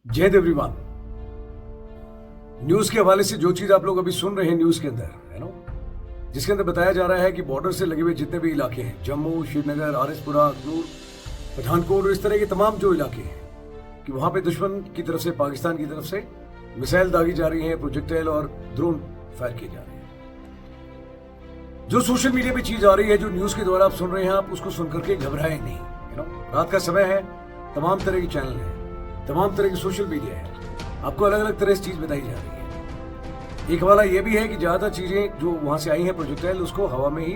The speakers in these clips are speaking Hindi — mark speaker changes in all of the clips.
Speaker 1: जय हिंद एवरीवन। न्यूज के हवाले से जो चीज आप लोग अभी सुन रहे हैं न्यूज के अंदर है नो, जिसके अंदर बताया जा रहा है कि बॉर्डर से लगे हुए जितने भी इलाके हैं, जम्मू, श्रीनगर, आरएसपुरा, अखनूर, पठानकोट और इस तरह के तमाम जो इलाके हैं, कि वहां पे दुश्मन की तरफ से, पाकिस्तान की तरफ से मिसाइल दागी जा रही है, प्रोजेक्टाइल और ड्रोन फायर किए जा रहे हैं। जो सोशल मीडिया पे चीज आ रही है, जो न्यूज के द्वारा आप सुन रहे हैं, आप उसको सुनकर के घबराए नहीं। रात का समय है, तमाम तरह के चैनल है, तमाम तरह की सोशल मीडिया है, आपको अलग अलग तरह से चीज बताई जा रही है। एक वाला ये भी है कि ज्यादातर चीजें जो वहां से आई हैं प्रोजेक्टाइल, उसको हवा में ही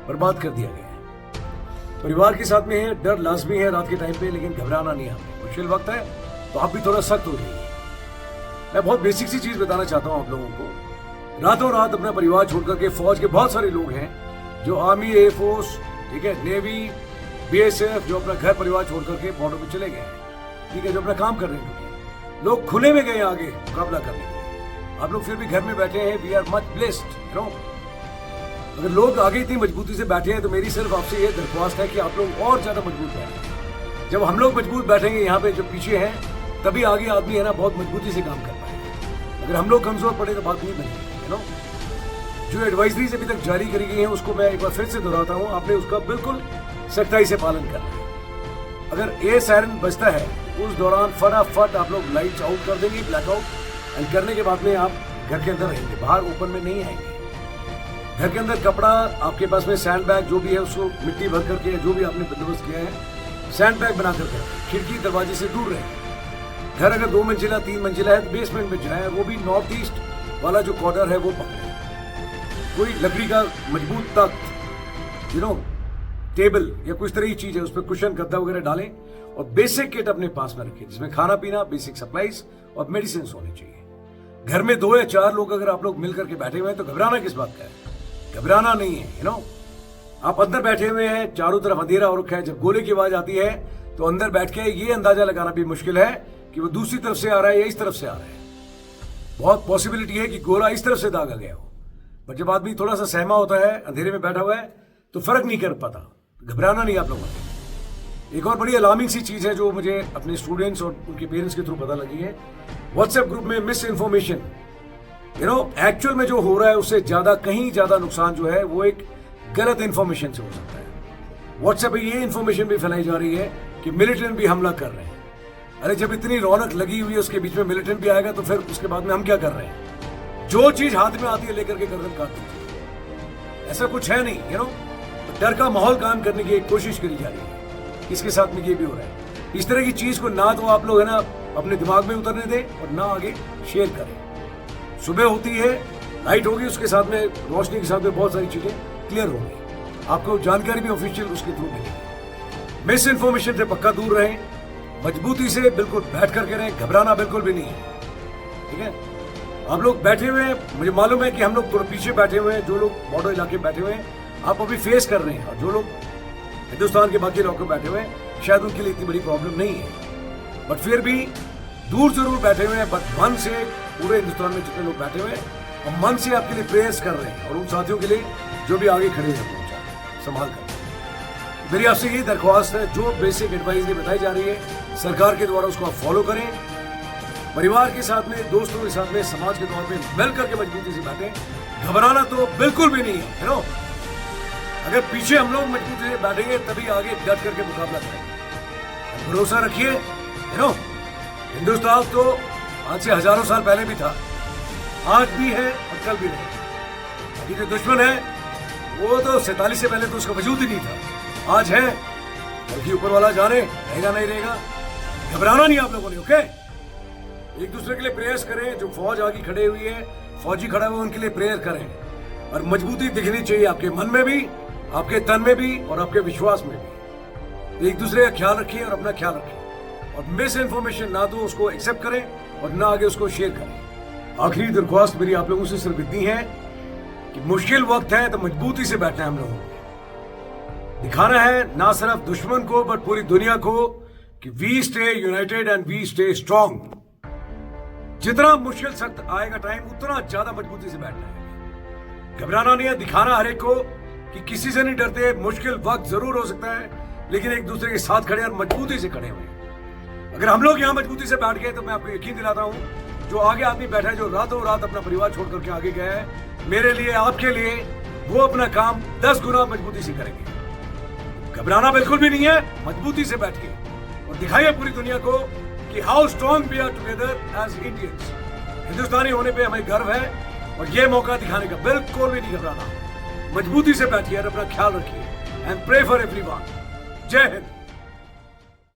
Speaker 1: बर्बाद कर दिया गया है। परिवार के साथ में है, डर लाजमी है रात के टाइम पे, लेकिन घबराना नहीं है। आपको मुश्किल वक्त है तो आप भी थोड़ा सख्त हो जाइए। मैं बहुत बेसिक सी चीज बताना चाहता हूँ आप लोगों को। रातों रात अपना परिवार छोड़कर के, फौज के बहुत सारे लोग हैं जो आर्मी, एयरफोर्स, ठीक है, नेवी, बीएसएफ, जो अपना घर परिवार छोड़ करके बॉर्डर पे चले गए हैं, ठीक है, जो अपना काम कर रहे हैं। लोग खुले में गए आगे मुकाबला करने के लिए। आप लोग फिर भी घर में बैठे हैं। We are much blessed. अगर लोग आगे इतनी मजबूती से बैठे हैं तो मेरी सिर्फ आपसे ये दरख्वास्त है कि आप लोग और ज्यादा मजबूत बैठें। जब हम लोग मजबूत बैठेंगे यहाँ पे, जो पीछे हैं, तभी आगे आदमी है ना बहुत मजबूती से काम कर पाएगा। अगर हम लोग कमजोर पड़े तो बात नहीं बनेगी। जो एडवाइजरीज अभी तक जारी करी गई है, उसको मैं एक बार फिर से दोहराता हूँ, आपने उसका बिल्कुल सख्ताई से पालन करना है। अगर ए सायरन बजता है उस दौरान फटाफट आप लोग लाइट्स आउट कर देंगे, ब्लैकआउट, एंड करने के बाद में आप घर के अंदर रहेंगे, बाहर ओपन में नहीं आएंगे। घर के अंदर कपड़ा, आपके पास में सैंड बैग जो भी है, उसको मिट्टी भर करके, जो भी आपने बंदोबस्त किया है, सैंड बैग बना करके, खिड़की दरवाजे से दूर रहे। घर अगर 2 मंजिला 3 मंजिला है तो बेसमेंट में जाए, वो भी नॉर्थ ईस्ट वाला जो कॉर्नर है वो पकड़े। कोई लकड़ी का मजबूत तख्त, टेबल या कुछ तरह की चीज है, उस पर कुशन गद्दा वगैरह डालें और बेसिक किट अपने पास में रखें, जिसमें खाना पीना, बेसिक सप्लाईज और मेडिसिन होनी चाहिए। घर में 2 या 4 लोग अगर आप लोग मिलकर के बैठे हुए हैं तो घबराना किस बात का है? घबराना नहीं है। आप अंदर बैठे हुए हैं, चारों तरफ अंधेरा हो रखा है। जब गोले की आवाज आती है तो अंदर बैठ के ये अंदाजा लगाना भी मुश्किल है कि वो दूसरी तरफ से आ रहा है या इस तरफ से आ रहा है। बहुत पॉसिबिलिटी है कि गोला इस तरफ से दागा गया हो, पर जब आदमी थोड़ा सा सहमा होता है, अंधेरे में बैठा हुआ है, तो फर्क नहीं कर पाता। घबराना नहीं आप लोगों को। एक और बड़ी अलार्मिंग सी चीज है जो मुझे अपने स्टूडेंट्स और उनके पेरेंट्स के थ्रू पता लगी है। व्हाट्सएप ग्रुप में मिस इन्फॉर्मेशन, एक्चुअल में जो हो रहा है उससे ज्यादा, कहीं ज्यादा नुकसान जो है वो एक गलत इन्फॉर्मेशन से हो सकता है। व्हाट्सएप पे ये इन्फॉर्मेशन भी फैलाई जा रही है कि मिलिटेंट भी हमला कर रहे हैं। अरे जब इतनी रौनक लगी हुई है, उसके बीच में मिलिटेंट भी आएगा तो फिर उसके बाद में हम क्या कर रहे हैं? जो चीज हाथ में आती है लेकर के गर्दन काट दीजिए। ऐसा कुछ है नहीं। डर का माहौल कायम करने की कोशिश करी जा रही है। इसके साथ में ये भी हो रहा है। इस तरह की चीज को ना तो आप लोग है ना अपने दिमाग में उतरने दें और ना आगे शेयर करें। सुबह होती है, लाइट होगी, उसके साथ में रोशनी के साथ में बहुत सारी चीजें क्लियर होंगी। आपको जानकारी भी ऑफिशियल उसके थ्रू मिलेगी। मिस इन्फॉर्मेशन से पक्का दूर रहें, मजबूती से बिल्कुल बैठ करके रहें, घबराना बिल्कुल भी नहीं है। ठीक है, आप लोग बैठे हुए हैं, मुझे मालूम है कि हम लोग थोड़ा पीछे बैठे हुए हैं, जो लोग बॉर्डर इलाके में बैठे हुए हैं आप अभी फेस कर रहे हैं, और जो लोग हिंदुस्तान के बाकी इलाकों में बैठे हुए हैं शायद उनके लिए इतनी बड़ी प्रॉब्लम नहीं है, बट फिर भी दूर जरूर बैठे हुए हैं। बट मन से पूरे हिंदुस्तान में जितने लोग बैठे हुए हैं, और मन से आपके लिए प्रेयर्स कर रहे हैं, और उन साथियों के लिए जो भी आगे खड़े हैं संभाल कर। मेरी आपसे यही दरख्वास्त है, जो बेसिक एडवाइस बताई जा रही है सरकार के द्वारा, उसको आप फॉलो करें। परिवार के साथ में, दोस्तों के साथ में, समाज के तौर पे मिल करके मजबूती से बैठे। घबराना तो बिल्कुल भी नहीं है। अगर पीछे हम लोग मजबूती से बैठेंगे तभी आगे डट करके मुकाबला करेंगे। भरोसा रखिए। हिंदुस्तान तो आज से हजारों साल पहले भी था, आज भी है और कल भी रहेगा। अभी जो दुश्मन है वो तो 47 से पहले तो उसका वजूद ही नहीं था, आज है, बल्कि ऊपर वाला जाने रहेगा नहीं रहेगा। घबराना नहीं आप लोगों ने। ओके, एक दूसरे के लिए प्रेयर्स करें। जो फौज आगे खड़े हुई है, फौजी खड़ा हुआ, उनके लिए प्रेयर करें। और मजबूती दिखनी चाहिए आपके मन में भी, आपके तन में भी और आपके विश्वास में भी। तो एक दूसरे का ख्याल रखिए और अपना ख्याल रखिए, और मिस इन्फॉर्मेशन ना तो उसको एक्सेप्ट करें और ना आगे उसको शेयर करें। आखिरी दरख्वास्त मेरी आप लोगों से सिर्फ इतनी है कि मुश्किल वक्त है तो मजबूती से बैठना है। हम लोगों को दिखाना है ना सिर्फ दुश्मन को बट पूरी दुनिया को कि we stay united and we stay strong. जितना मुश्किल सख्त आएगा टाइम, उतना ज्यादा मजबूती से बैठना है। घबराना नहीं है, दिखाना हर एक को कि किसी से नहीं डरते। मुश्किल वक्त जरूर हो सकता है, लेकिन एक दूसरे के साथ खड़े और मजबूती से खड़े हुए। अगर हम लोग यहाँ मजबूती से बैठ गए तो मैं आपको यकीन दिलाता हूँ, जो आगे आदमी बैठा है, जो रातों रात अपना परिवार छोड़ करके आगे गया है, मेरे लिए, आपके लिए, वो अपना काम 10 गुना मजबूती से करेंगे। घबराना बिल्कुल भी नहीं है, मजबूती से बैठिए और दिखाइए पूरी दुनिया को कि how strong we are together as Indians. हिंदुस्तानी होने पे हमें गर्व है और ये मौका दिखाने का बिल्कुल भी नहीं घबराना। मजबूती से बैठिए और अपना ख्याल रखिए एंड प्रे फॉर एवरीवन। जय हिंद।